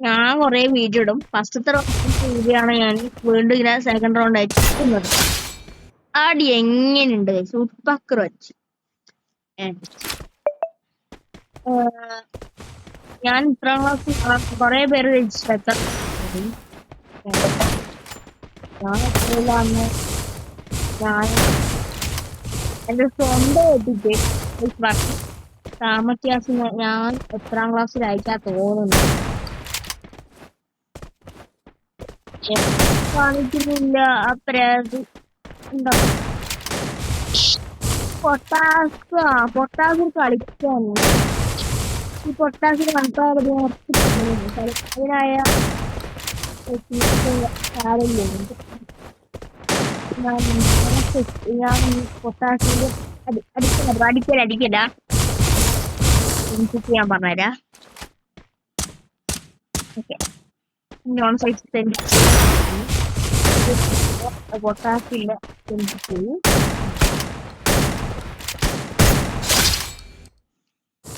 ഞാൻ കൊറേ വീഡിയോ ഇടും. ഫസ്റ്റത്തെ വീഡിയോ ആണ് ഞാൻ വീണ്ടും ഇങ്ങനെ സെക്കൻഡ് റൗണ്ട് അയച്ചിട്ടുള്ളത്. ആടി എങ്ങനെയുണ്ട് സൂപ്പർ വെച്ച്. ഞാൻ ഇത്രാം ക്ലാസ് കൊറേ പേര് രജിസ്റ്റർ ഞാൻ എത്രയിലാന്ന് ഞാൻ എന്റെ സ്വന്തം എത്തിട്ട് സാമത്യാസിന് ഞാൻ എത്രാം ക്ലാസ്സിലായിട്ടാ തോന്നുന്നു. കാണിക്കുന്നില്ല അത്രയത് ഉണ്ടോ പൊട്ടാസ് കളിക്കാൻ ഈ പൊട്ടാസിന് കണക്കാരുടെ അതിനായ കാര്യമില്ല. ഞാൻ പൊട്ടാസിന്റെ അടിക്കല ഞാൻ പറഞ്ഞുതരാ. ഓക്കെ നോൺ സൈസ് പൊട്ടാസിന്റെ സെൻസിറ്റീവ്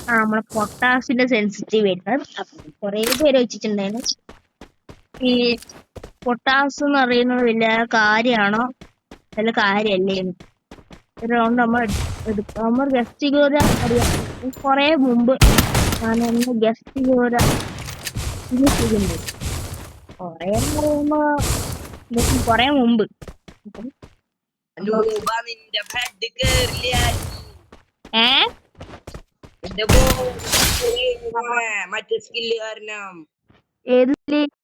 നമ്മളെ പൊട്ടാസിന്റെ സെൻസിറ്റീവ് വരുന്നത് കൊറേ പേര് വെച്ചിട്ടുണ്ടായിരുന്നു. ഈ പൊട്ടാസ് എന്ന് പറയുന്നത് വലിയ കാര്യമാണോ വല്ല കാര്യല്ലേ? ഒരു റൗണ്ട് നമ്മൾ എടുക്കും. നമ്മൾ ഗസ്റ്റ് ഗോര അറിയാം. കൊറേ മുമ്പ് ഞാനൊന്ന് ഗസ്റ്റ് ഗോര ചെയ്യുന്നുണ്ട്. കൊറേ മുമ്പ് മറ്റേ സ്കില്ല് കാരണം ഏതില്